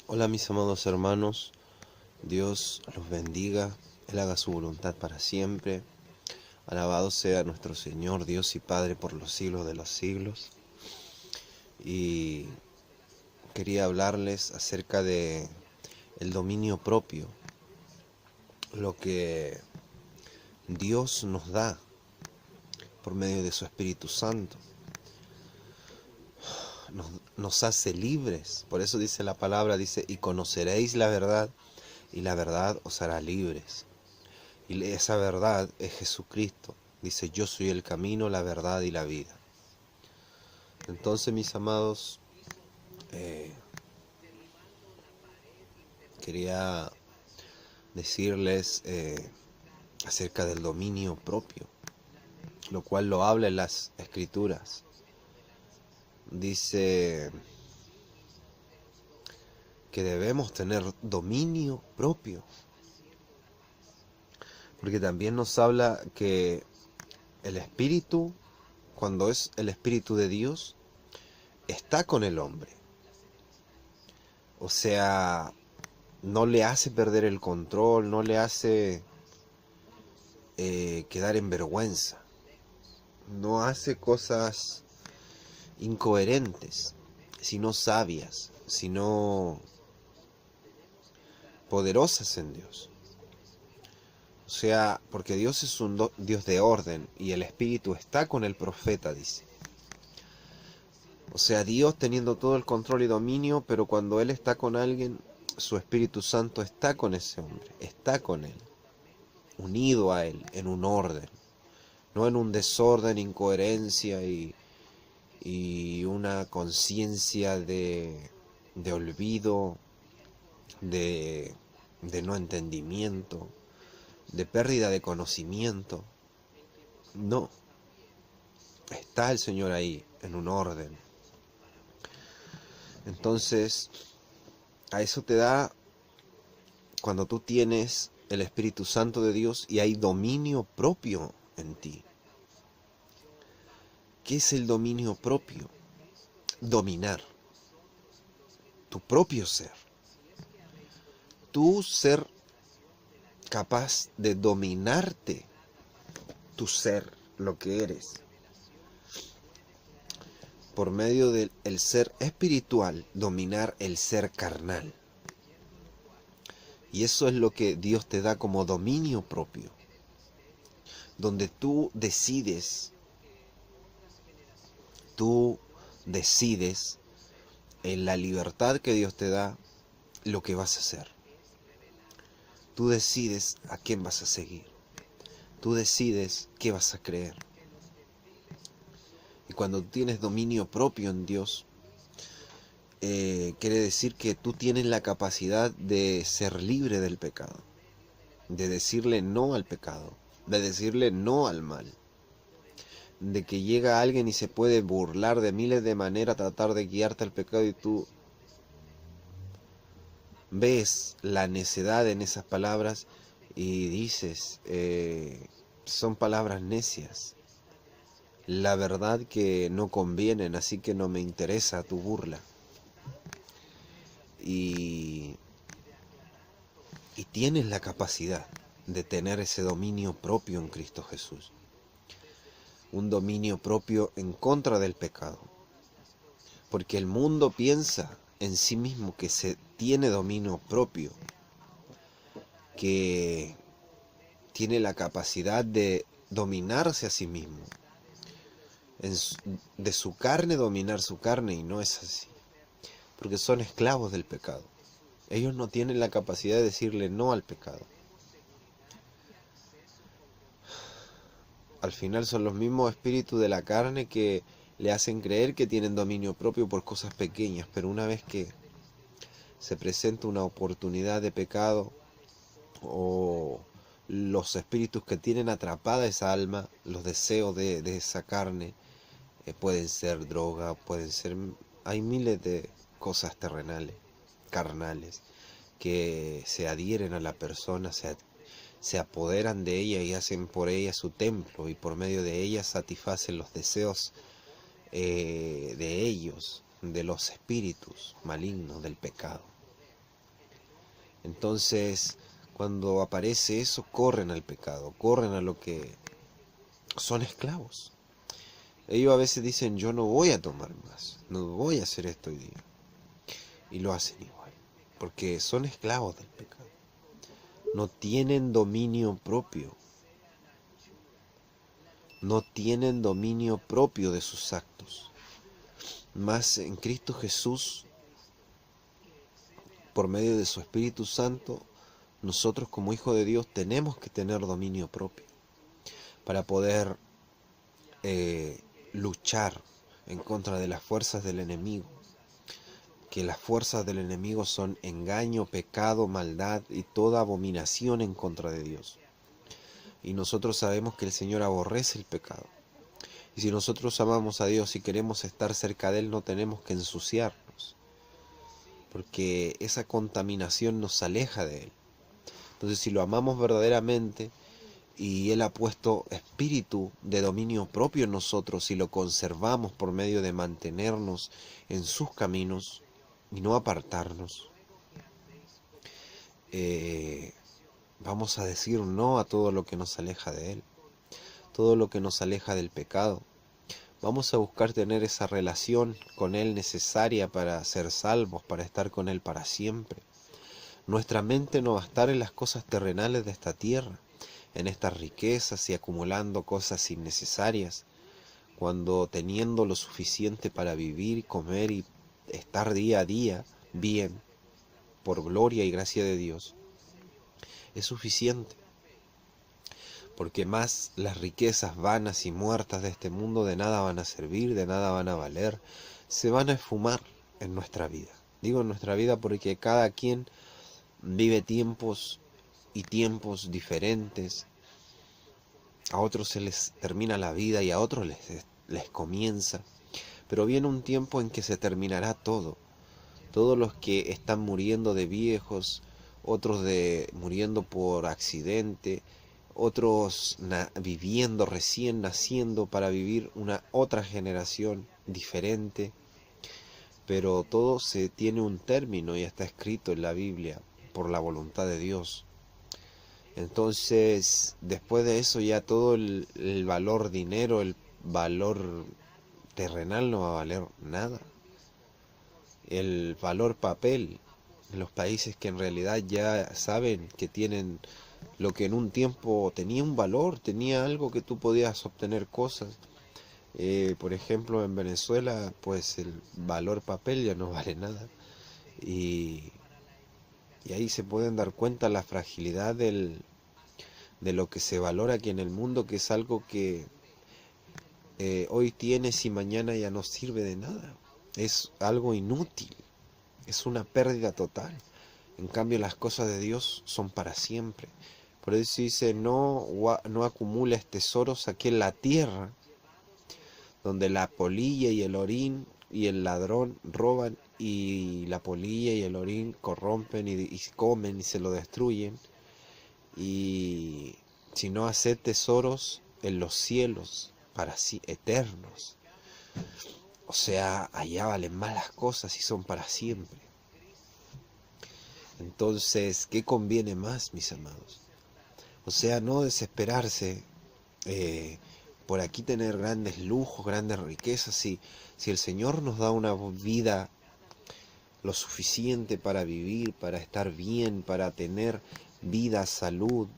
Hola mis amados hermanos, Dios los bendiga, Él haga su voluntad para siempre. Alabado sea nuestro Señor, Dios y Padre por los siglos de los siglos. Y quería hablarles acerca de el dominio propio, lo que Dios nos da por medio de su Espíritu Santo. Nos hace libres, por eso dice la palabra, dice, y conoceréis la verdad, y la verdad os hará libres. Y esa verdad es Jesucristo. Dice, yo soy el camino, la verdad y la vida. Entonces, mis amados, quería decirles acerca del dominio propio, lo cual lo habla en las Escrituras. Dice que debemos tener dominio propio, porque también nos habla que el Espíritu, cuando es el Espíritu de Dios, está con el hombre. O sea, no le hace perder el control, no le hace quedar en vergüenza, no hace cosas incoherentes, sino sabias, sino poderosas en Dios. O sea, porque Dios es un Dios de orden y el Espíritu está con el profeta, dice. O sea, Dios teniendo todo el control y dominio, pero cuando Él está con alguien, su Espíritu Santo está con ese hombre, está con Él, unido a Él, en un orden, no en un desorden, incoherencia y una conciencia de olvido, de no entendimiento, de pérdida de conocimiento. No, está el Señor ahí, en un orden. Entonces, a eso te da cuando tú tienes el Espíritu Santo de Dios y hay dominio propio en ti. ¿Qué es el dominio propio? Dominar tu propio ser. Tu ser capaz de dominarte, tu ser, lo que eres. Por medio del ser espiritual, dominar el ser carnal. Y eso es lo que Dios te da como dominio propio. Donde tú decides en la libertad que Dios te da lo que vas a hacer. Tú decides a quién vas a seguir. Tú decides qué vas a creer. Y cuando tienes dominio propio en Dios, quiere decir que tú tienes la capacidad de ser libre del pecado, de decirle no al pecado, de decirle no al mal, de que llega alguien y se puede burlar de miles de maneras, tratar de guiarte al pecado y tú ves la necedad en esas palabras y dices, son palabras necias, la verdad que no convienen, así que no me interesa tu burla. Y tienes la capacidad de tener ese dominio propio en Cristo Jesús. Un dominio propio en contra del pecado. Porque el mundo piensa en sí mismo que se tiene dominio propio, que tiene la capacidad de dominarse a sí mismo, de su carne dominar su carne, y no es así, porque son esclavos del pecado. Ellos no tienen la capacidad de decirle no al pecado. Al final son los mismos espíritus de la carne que le hacen creer que tienen dominio propio por cosas pequeñas, pero una vez que se presenta una oportunidad de pecado, o los espíritus que tienen atrapada esa alma, los deseos de esa carne, pueden ser droga, pueden ser, hay miles de cosas terrenales, carnales, que se adhieren a la persona, se apoderan de ella y hacen por ella su templo, y por medio de ella satisfacen los deseos de ellos, de los espíritus malignos del pecado. Entonces, cuando aparece eso, corren al pecado, corren a lo que son esclavos. Ellos a veces dicen, yo no voy a tomar más, no voy a hacer esto hoy día. Y lo hacen igual, porque son esclavos del pecado. No tienen dominio propio. No tienen dominio propio de sus actos. Mas en Cristo Jesús, por medio de su Espíritu Santo, nosotros como hijos de Dios tenemos que tener dominio propio para poder luchar en contra de las fuerzas del enemigo. Que las fuerzas del enemigo son engaño, pecado, maldad y toda abominación en contra de Dios. Y nosotros sabemos que el Señor aborrece el pecado. Y si nosotros amamos a Dios y queremos estar cerca de Él, no tenemos que ensuciarnos, porque esa contaminación nos aleja de Él. Entonces, si lo amamos verdaderamente y Él ha puesto espíritu de dominio propio en nosotros y lo conservamos por medio de mantenernos en sus caminos y no apartarnos, vamos a decir no a todo lo que nos aleja de Él, todo lo que nos aleja del pecado. Vamos a buscar tener esa relación con Él necesaria para ser salvos, para estar con Él para siempre. Nuestra mente no va a estar en las cosas terrenales de esta tierra, en estas riquezas y acumulando cosas innecesarias, cuando teniendo lo suficiente para vivir, comer y estar día a día bien, por gloria y gracia de Dios, es suficiente. Porque más las riquezas vanas y muertas de este mundo de nada van a servir, de nada van a valer, se van a esfumar en nuestra vida. Digo en nuestra vida porque cada quien vive tiempos y tiempos diferentes. A otros se les termina la vida y a otros les comienza. Pero viene un tiempo en que se terminará todo. Todos los que están muriendo de viejos, otros muriendo por accidente, otros viviendo, recién naciendo para vivir una otra generación diferente, pero todo se tiene un término y está escrito en la Biblia por la voluntad de Dios. Entonces, después de eso ya todo el valor dinero, el valor terrenal no va a valer nada. El valor papel, en los países que en realidad ya saben que tienen lo que en un tiempo tenía un valor, tenía algo que tú podías obtener cosas. Por ejemplo, en Venezuela, pues el valor papel ya no vale nada. Y ahí se pueden dar cuenta la fragilidad de lo que se valora aquí en el mundo, que es algo que hoy tienes y mañana ya no sirve de nada. Es algo inútil, es una pérdida total. En cambio, las cosas de Dios son para siempre. Por eso dice, no acumules tesoros aquí en la tierra, donde la polilla y el orín y el ladrón roban, y la polilla y el orín corrompen y comen y se lo destruyen. Y sino haced tesoros en los cielos, para sí, eternos. O sea, allá valen más las cosas y son para siempre. Entonces, ¿qué conviene más, mis amados? O sea, no desesperarse por aquí tener grandes lujos, grandes riquezas. Si el Señor nos da una vida lo suficiente para vivir, para estar bien, para tener vida, salud,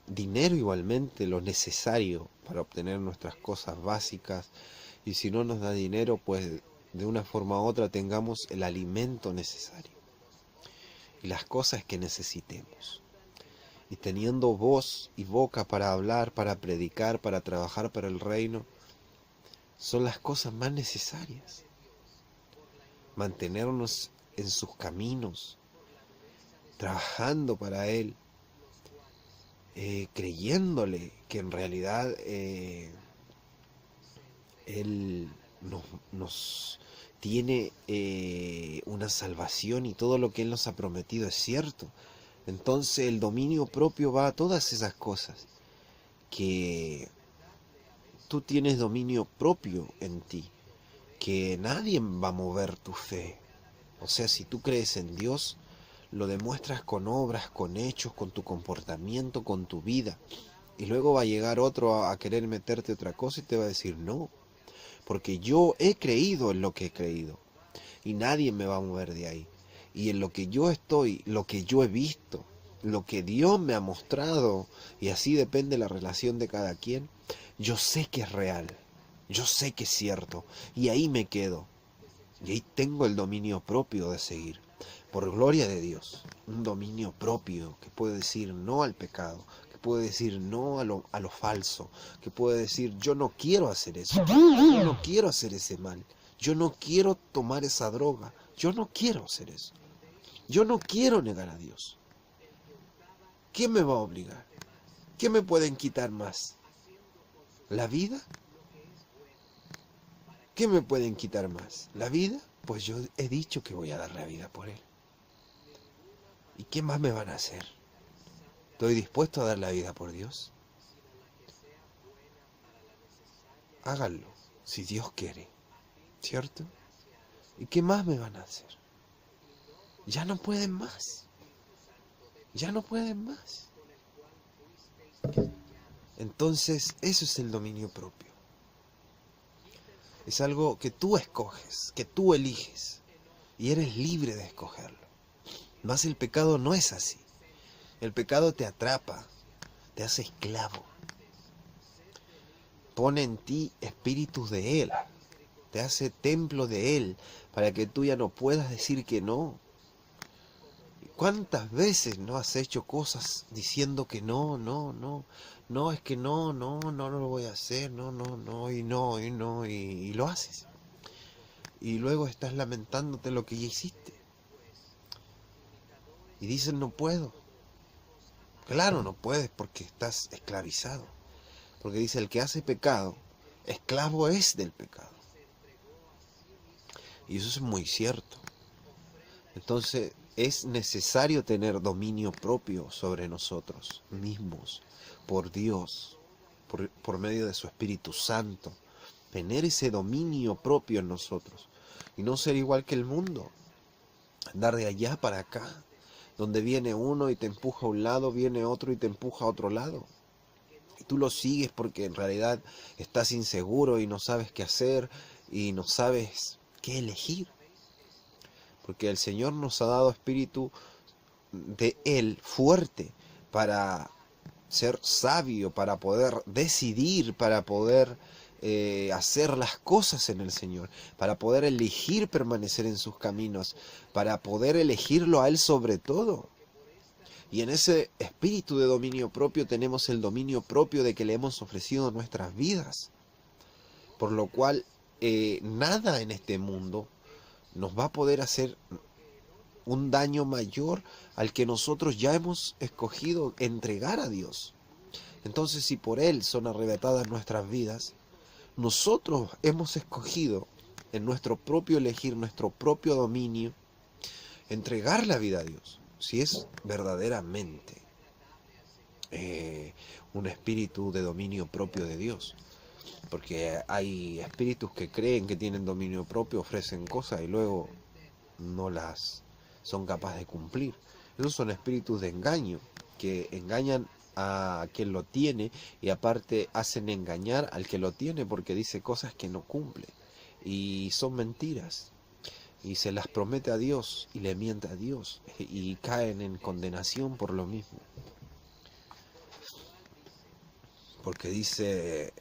dinero igualmente, lo necesario para obtener nuestras cosas básicas. Y si no nos da dinero, pues de una forma u otra tengamos el alimento necesario y las cosas que necesitemos. Y teniendo voz y boca para hablar, para predicar, para trabajar para el reino, son las cosas más necesarias. Mantenernos en sus caminos, trabajando para Él, creyéndole que en realidad Él nos tiene una salvación y todo lo que Él nos ha prometido es cierto. Entonces el dominio propio va a todas esas cosas, que tú tienes dominio propio en ti, que nadie va a mover tu fe. O sea, si tú crees en Dios, lo demuestras con obras, con hechos, con tu comportamiento, con tu vida. Y luego va a llegar otro a querer meterte otra cosa y te va a decir no, porque yo he creído en lo que he creído y nadie me va a mover de ahí. Y en lo que yo estoy, lo que yo he visto, lo que Dios me ha mostrado, y así depende la relación de cada quien, yo sé que es real, yo sé que es cierto, y ahí me quedo. Y ahí tengo el dominio propio de seguir, por gloria de Dios, un dominio propio que puede decir no al pecado, que puede decir no a lo falso, que puede decir yo no quiero hacer eso, yo no quiero hacer ese mal, yo no quiero tomar esa droga, yo no quiero hacer eso, yo no quiero negar a Dios. ¿Quién me va a obligar? ¿Qué me pueden quitar más? ¿La vida? ¿Qué me pueden quitar más? ¿La vida? Pues yo he dicho que voy a dar la vida por Él. ¿Y qué más me van a hacer? ¿Estoy dispuesto a dar la vida por Dios? Háganlo, si Dios quiere, ¿cierto? ¿Y qué más me van a hacer? Ya no pueden más. Ya no pueden más. Entonces, eso es el dominio propio. Es algo que tú escoges, que tú eliges, y eres libre de escogerlo. Mas el pecado no es así. El pecado te atrapa, te hace esclavo. Pone en ti espíritus de Él, te hace templo de Él, para que tú ya no puedas decir que no. ¿Cuántas veces no has hecho cosas diciendo que no, es que no lo voy a hacer, y lo haces? Y luego estás lamentándote lo que ya hiciste. Y dices no puedo. Claro, no puedes porque estás esclavizado. Porque dice el que hace pecado, esclavo es del pecado. Y eso es muy cierto. Entonces es necesario tener dominio propio sobre nosotros mismos, por Dios, por medio de su Espíritu Santo. Tener ese dominio propio en nosotros y no ser igual que el mundo. Andar de allá para acá, donde viene uno y te empuja a un lado, viene otro y te empuja a otro lado. Y tú lo sigues porque en realidad estás inseguro y no sabes qué hacer y no sabes qué elegir. Porque el Señor nos ha dado espíritu de Él fuerte para ser sabio, para poder decidir, para poder hacer las cosas en el Señor, para poder elegir permanecer en sus caminos, para poder elegirlo a Él sobre todo. Y en ese espíritu de dominio propio tenemos el dominio propio de que le hemos ofrecido nuestras vidas. Por lo cual nada en este mundo nos va a poder hacer un daño mayor al que nosotros ya hemos escogido entregar a Dios. Entonces, si por Él son arrebatadas nuestras vidas, nosotros hemos escogido en nuestro propio elegir, nuestro propio dominio, entregar la vida a Dios. Si es verdaderamente un espíritu de dominio propio de Dios. Porque hay espíritus que creen que tienen dominio propio, ofrecen cosas y luego no las son capaces de cumplir. Esos son espíritus de engaño, que engañan a quien lo tiene y aparte hacen engañar al que lo tiene porque dice cosas que no cumple y son mentiras y se las promete a Dios y le miente a Dios y caen en condenación por lo mismo. Porque dice,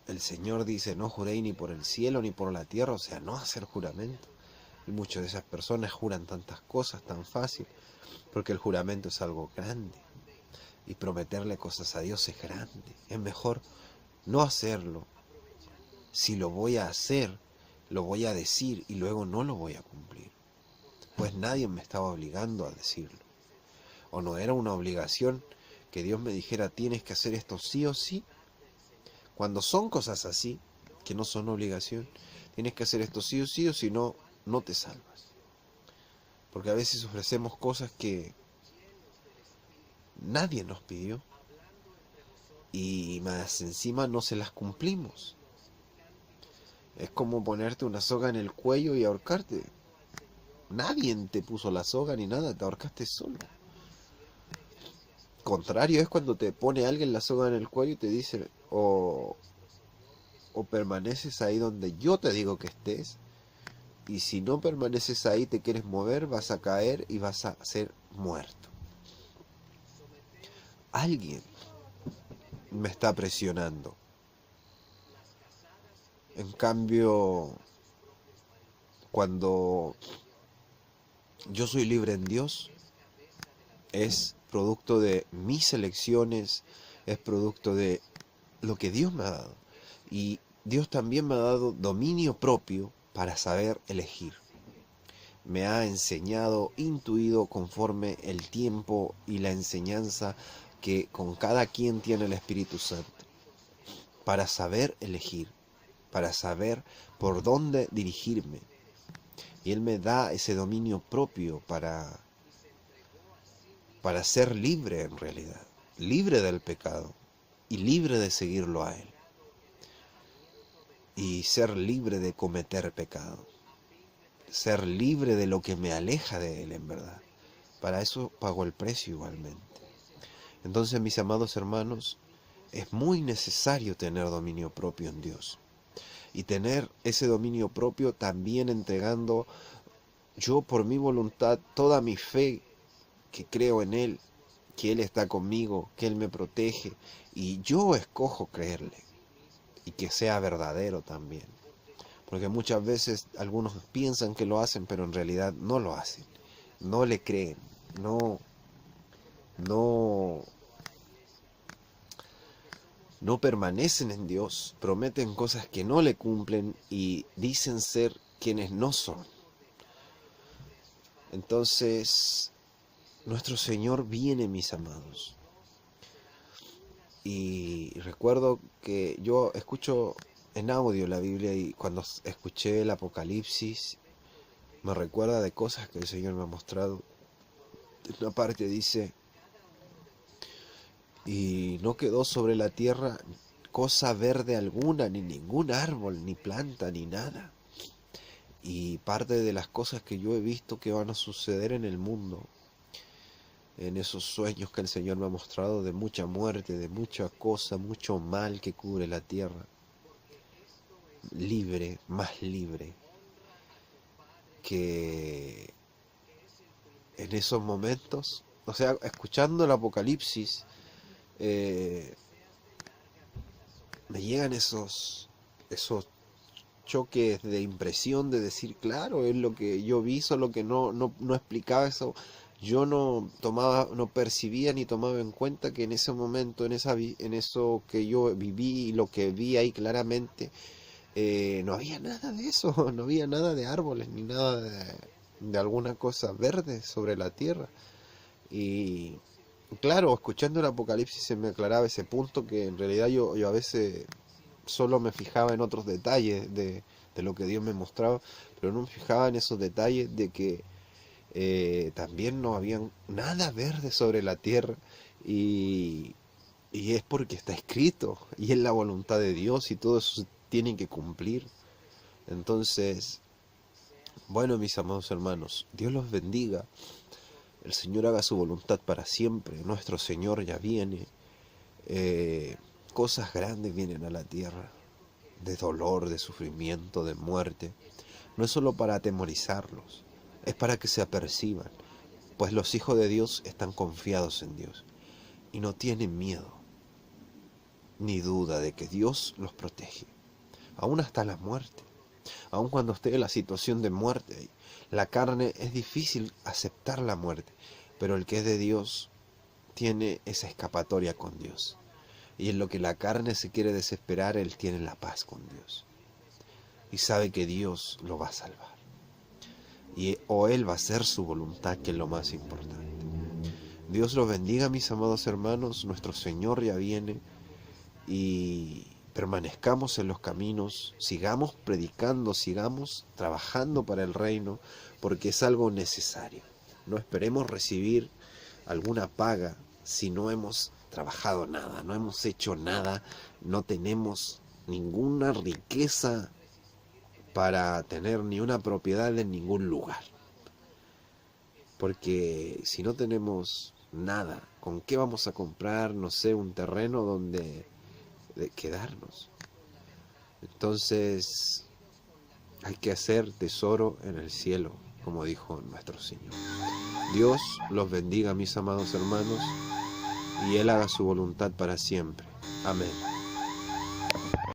el Señor dice, no juréis ni por el cielo ni por la tierra, o sea, no hacer juramento. Y muchas de esas personas juran tantas cosas tan fácil, porque el juramento es algo grande. Y prometerle cosas a Dios es grande. Es mejor no hacerlo. Si lo voy a hacer, lo voy a decir y luego no lo voy a cumplir. Pues nadie me estaba obligando a decirlo. O no era una obligación que Dios me dijera, tienes que hacer esto sí o sí. Cuando son cosas así, que no son obligación, tienes que hacer esto sí o si no, no te salvas. Porque a veces ofrecemos cosas que nadie nos pidió y más encima no se las cumplimos. Es como ponerte una soga en el cuello y ahorcarte. Nadie te puso la soga ni nada, te ahorcaste solo. Contrario es cuando te pone alguien la soga en el cuello y te dice, o permaneces ahí donde yo te digo que estés, y si no permaneces ahí, te quieres mover, vas a caer y vas a ser muerto. Alguien me está presionando. En cambio, cuando yo soy libre en Dios, es producto de mis elecciones, es producto de lo que Dios me ha dado. Y Dios también me ha dado dominio propio para saber elegir. Me ha enseñado, intuido conforme el tiempo y la enseñanza que con cada quien tiene el Espíritu Santo, para saber elegir, para saber por dónde dirigirme. Y Él me da ese dominio propio para ser libre en realidad, libre del pecado y libre de seguirlo a Él. Y ser libre de cometer pecado, ser libre de lo que me aleja de Él en verdad. Para eso pago el precio igualmente. Entonces, mis amados hermanos, es muy necesario tener dominio propio en Dios. Y tener ese dominio propio también entregando yo por mi voluntad toda mi fe, que creo en Él, que Él está conmigo, que Él me protege, y yo escojo creerle, y que sea verdadero también. Porque muchas veces algunos piensan que lo hacen, pero en realidad no lo hacen, no le creen, no permanecen en Dios, prometen cosas que no le cumplen y dicen ser quienes no son. Entonces, nuestro Señor viene, mis amados. Y recuerdo que yo escucho en audio la Biblia y cuando escuché el Apocalipsis me recuerda de cosas que el Señor me ha mostrado. En una parte dice, y no quedó sobre la tierra cosa verde alguna, ni ningún árbol, ni planta, ni nada. Y parte de las cosas que yo he visto que van a suceder en el mundo, en esos sueños que el Señor me ha mostrado de mucha muerte, de mucha cosa, mucho mal que cubre la tierra. Libre, más libre, que en esos momentos, o sea, escuchando el Apocalipsis, me llegan esos choques de impresión de decir, claro, es lo que yo vi, solo que no explicaba eso. Yo no percibía ni tomaba en cuenta que en ese momento, en eso que yo viví y lo que vi ahí claramente, no había nada de eso, no había nada de árboles ni nada de alguna cosa verde sobre la tierra. Y claro, escuchando el Apocalipsis se me aclaraba ese punto que en realidad yo a veces solo me fijaba en otros detalles de lo que Dios me mostraba, pero no me fijaba en esos detalles de que también no había nada verde sobre la tierra y es porque está escrito y es la voluntad de Dios y todo eso se tiene que cumplir. Entonces, bueno, mis amados hermanos, Dios los bendiga, el Señor haga su voluntad para siempre, nuestro Señor ya viene, cosas grandes vienen a la tierra, de dolor, de sufrimiento, de muerte. No es solo para atemorizarlos, es para que se aperciban, pues los hijos de Dios están confiados en Dios y no tienen miedo ni duda de que Dios los protege, aún hasta la muerte. Aun cuando esté en la situación de muerte, la carne es difícil aceptar la muerte, pero el que es de Dios tiene esa escapatoria con Dios. Y en lo que la carne se quiere desesperar, él tiene la paz con Dios. Y sabe que Dios lo va a salvar. O él va a hacer su voluntad, que es lo más importante. Dios los bendiga, mis amados hermanos. Nuestro Señor ya viene. Y permanezcamos en los caminos, sigamos predicando, sigamos trabajando para el reino, porque es algo necesario. No esperemos recibir alguna paga si no hemos trabajado nada, no hemos hecho nada, no tenemos ninguna riqueza para tener ni una propiedad en ningún lugar. Porque si no tenemos nada, ¿con qué vamos a comprar, no sé, un terreno donde quedarnos? Entonces hay que hacer tesoro en el cielo, como dijo nuestro Señor. Dios los bendiga, mis amados hermanos, y Él haga su voluntad para siempre. Amén.